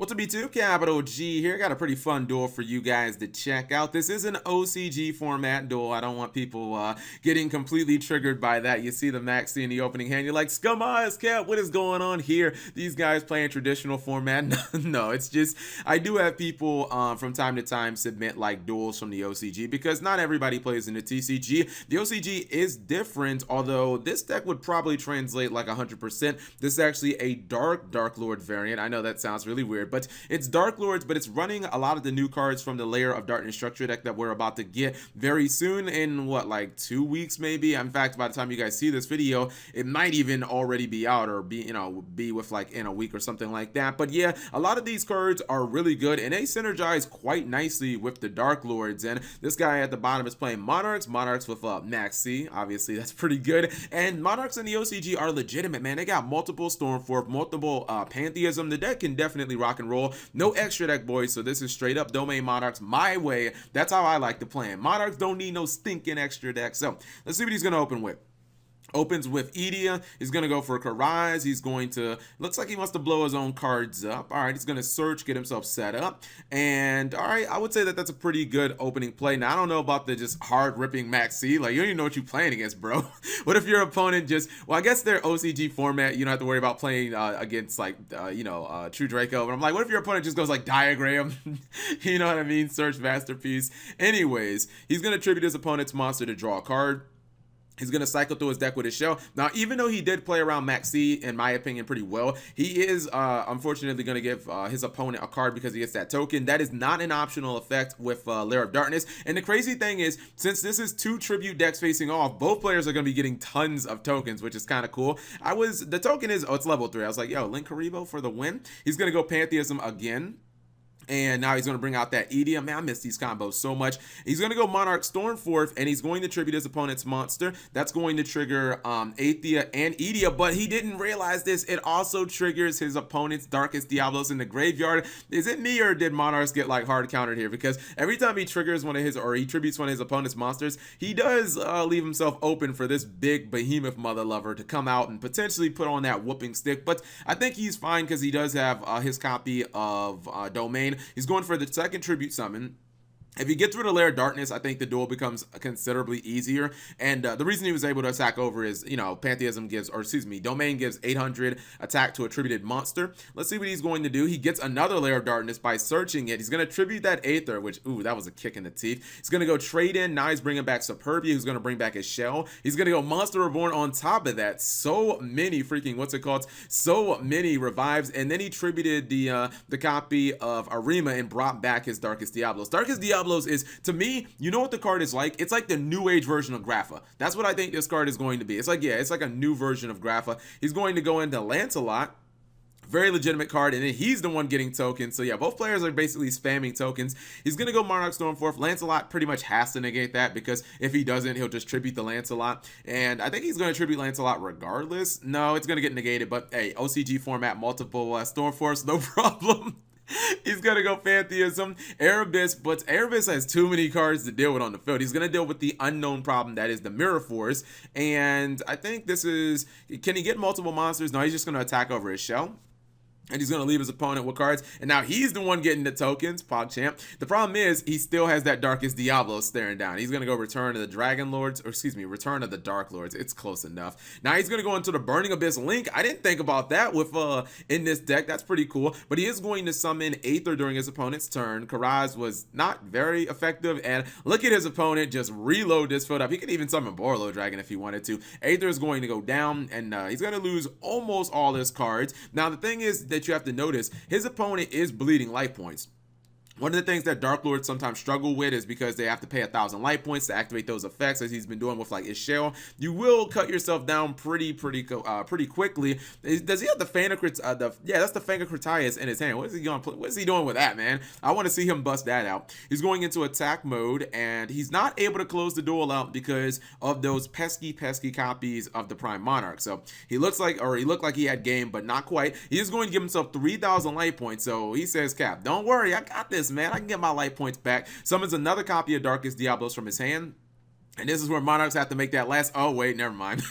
What's up, YouTube? Capital G here. Got a pretty fun duel for you guys to check out. This is an OCG format duel. I don't want people getting completely triggered by that. You see the Maxi in the opening hand, you're like, scum eyes, Cap, what is going on here? These guys playing traditional format? No, it's just, I do have people from time to time submit like duels from the OCG because not everybody plays in the TCG. The OCG is different, although this deck would probably translate like 100%. This is actually a Dark Lord variant. I know that sounds really weird, but it's Dark Lords, but it's running a lot of the new cards from the Layer of Darkness structure deck that we're about to get very soon in what, like 2 weeks maybe. In fact, by the time you guys see this video, it might even already be out or be with like in a week or something like that. But yeah, a lot of these cards are really good and they synergize quite nicely with the Dark Lords. And this guy at the bottom is playing Monarchs with Maxi. Obviously, that's pretty good. And Monarchs in the OCG are legitimate, man. They got multiple Stormforth, multiple Pantheism. The deck can definitely rock and roll. No extra deck, boys, so this is straight up Domain Monarchs my way. That's how I like to play. Monarchs don't need no stinking extra deck. So let's see what he's going to open with. Opens with Edia. He's going to go for Karaz. He's going to, looks like he wants to blow his own cards up. All right, he's going to search, get himself set up. And all right, I would say that that's a pretty good opening play. Now, I don't know about the just hard ripping Maxi. Like, you don't even know what you're playing against, bro. What if your opponent just, well, I guess their OCG format, you don't have to worry about playing against like, True Draco. But I'm like, what if your opponent just goes like Diagram? You know what I mean? Search Masterpiece. Anyways, he's going to tribute his opponent's monster to draw a card. He's going to cycle through his deck with his shell. Now, even though he did play around Maxi, in my opinion, pretty well, he is unfortunately going to give his opponent a card because he gets that token. That is not an optional effect with Lair of Darkness. And the crazy thing is, since this is two tribute decks facing off, both players are going to be getting tons of tokens, which is kind of cool. The token is, it's level 3. I was like, yo, Link Karibo for the win. He's going to go Pantheism again. And now he's going to bring out that Edia. Man, I miss these combos so much. He's going to go Monarch Stormforth, and he's going to tribute his opponent's monster. That's going to trigger Aethia and Edia, but he didn't realize this. It also triggers his opponent's Darkest Diablos in the graveyard. Is it me, or did Monarchs get like hard countered here? Because every time he triggers one of his, or he tributes one of his opponent's monsters, he does leave himself open for this big behemoth mother lover to come out and potentially put on that whooping stick. But I think he's fine because he does have his copy of Domain. He's going for the second tribute summon. If he gets rid of Lair of Darkness, I think the duel becomes considerably easier. And the reason he was able to attack over is, Pantheism gives, or excuse me, Domain gives 800 attack to a tributed monster. Let's see what he's going to do. He gets another Lair of Darkness by searching it. He's going to tribute that Aether, which, ooh, that was a kick in the teeth. He's going to go trade in. Now he's bringing back Superbia, who's going to bring back his shell. He's going to go Monster Reborn on top of that. So many freaking, so many revives. And then he tributed the copy of Arima and brought back his Darkest Diablos. Darkest Diablos is, to me, you know what the card is like? It's like the new age version of Grapha. That's what I think this card is going to be. It's like, yeah, it's like a new version of Grapha. He's going to go into Lancelot. Very legitimate card, and then he's the one getting tokens. So yeah, both players are basically spamming tokens. He's going to go Monarch Stormforth. Lancelot pretty much has to negate that, because if he doesn't, he'll just tribute the Lancelot. And I think he's going to tribute Lancelot regardless. No, it's going to get negated, but hey, OCG format, multiple Stormforths, no problem. He's going to go Pantheism, Erebus, but Erebus has too many cards to deal with on the field. He's going to deal with the unknown problem that is the Mirror Force. And I think this is, can he get multiple monsters? No, he's just going to attack over his shell. And he's going to leave his opponent with cards. And now he's the one getting the tokens, PogChamp. The problem is he still has that Darkest Diablo staring down. He's going to go Return of the Dragon Lords, or excuse me, Return of the Dark Lords. It's close enough. Now he's going to go into the Burning Abyss Link. I didn't think about that with in this deck. That's pretty cool. But he is going to summon Aether during his opponent's turn. Karaz was not very effective. And look at his opponent just reload this field up. He could even summon Borlo Dragon if he wanted to. Aether is going to go down, and he's going to lose almost all his cards. Now the thing is that you have to notice, his opponent is bleeding life points. One of the things that Dark Lords sometimes struggle with is because they have to pay 1,000 life points to activate those effects, as he's been doing with like his shell. You will cut yourself down pretty quickly. Does he have the yeah, that's the Fangacratias in his hand. What is he doing with that, man? I want to see him bust that out. He's going into attack mode, and he's not able to close the duel out because of those pesky copies of the Prime Monarch. So he looked like he had game, but not quite. He is going to give himself 3,000 life points. So he says, Cap, don't worry, I got this, man. I can get my life points back. Summons another copy of Darkest Diablos from his hand. And this is where Monarchs have to make that last. Oh, wait, never mind.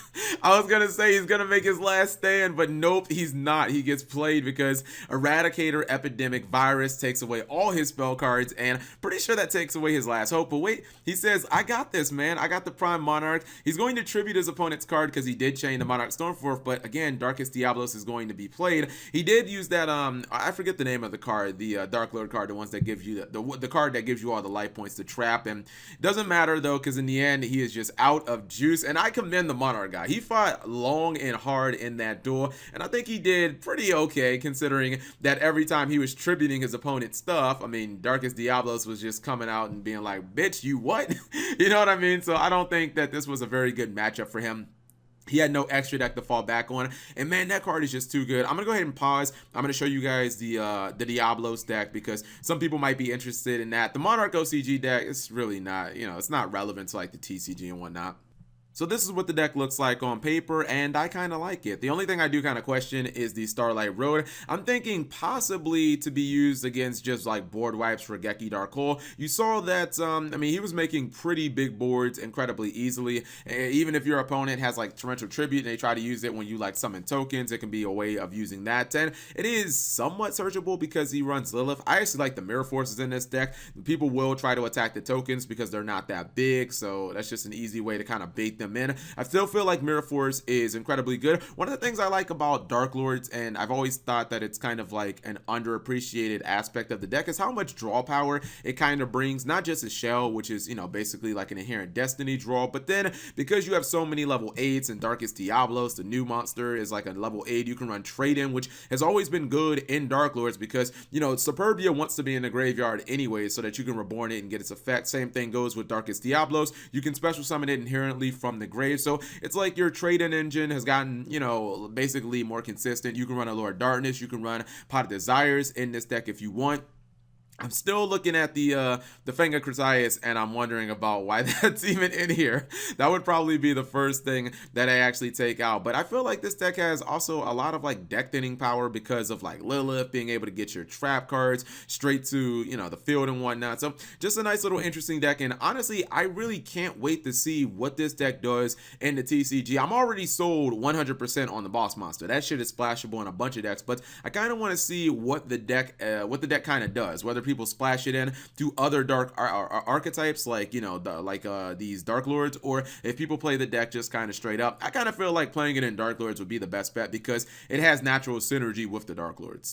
I was going to say he's going to make his last stand, but nope, he's not. He gets played because Eradicator Epidemic Virus takes away all his spell cards, and pretty sure that takes away his last hope. But wait, he says, I got this, man. I got the Prime Monarch. He's going to tribute his opponent's card because he did chain the Monarch Stormforth, but again, Darkest Diablos is going to be played. He did use that, I forget the name of the card, the Dark Lord card, the ones that gives you, the card that gives you all the life points to trap, and it doesn't matter though, because in the end, he is just out of juice, and I commend the Monarch guy. He fought long and hard in that duel, and I think he did pretty okay considering that every time he was tributing his opponent's stuff, I mean, Darkest Diablos was just coming out and being like, bitch, you what? You know what I mean? So I don't think that this was a very good matchup for him. He had no extra deck to fall back on, and man, that card is just too good. I'm gonna go ahead and pause. I'm gonna show you guys the Diablos deck because some people might be interested in that. The Monarch OCG deck is really not, it's not relevant to like the TCG and whatnot. So this is what the deck looks like on paper, and I kind of like it. The only thing I do kind of question is the Starlight Road. I'm thinking possibly to be used against just like board wipes for Geki Dark Hole. You saw that, I mean, he was making pretty big boards incredibly easily. Even if your opponent has like Torrential Tribute and they try to use it when you like summon tokens, it can be a way of using that. And it is somewhat searchable because he runs Lilith. I actually like the Mirror Forces in this deck. People will try to attack the tokens because they're not that big, so that's just an easy way to kind of bait them in. I still feel like Mirror Force is incredibly good. One of the things I like about Dark Lords, and I've always thought that it's kind of like an underappreciated aspect of the deck, is how much draw power it kind of brings. Not just a shell, which is, basically like an inherent destiny draw, but then because you have so many level 8s and Darkest Diablos, the new monster is like a level 8, you can run Trade In, which has always been good in Dark Lords because, Superbia wants to be in the graveyard anyway so that you can reborn it and get its effect. Same thing goes with Darkest Diablos. You can special summon it inherently from the grave. So it's like your trade-in engine has gotten, basically more consistent. You can run a Lord Darkness. You can run Pot of Desires in this deck if you want. I'm still looking at the Fanga Chrysias, and I'm wondering about why that's even in here. That would probably be the first thing that I actually take out. But I feel like this deck has also a lot of like deck thinning power because of like Lilith being able to get your trap cards straight to, the field and whatnot. So just a nice little interesting deck. And honestly, I really can't wait to see what this deck does in the TCG. I'm already sold 100% on the Boss Monster. That shit is splashable in a bunch of decks, but I kind of want to see what the deck kind of does, whether people splash it in to other dark archetypes like these Dark Lords, or if people play the deck just kind of straight up. I kind of feel like playing it in Dark Lords would be the best bet because it has natural synergy with the Dark Lords.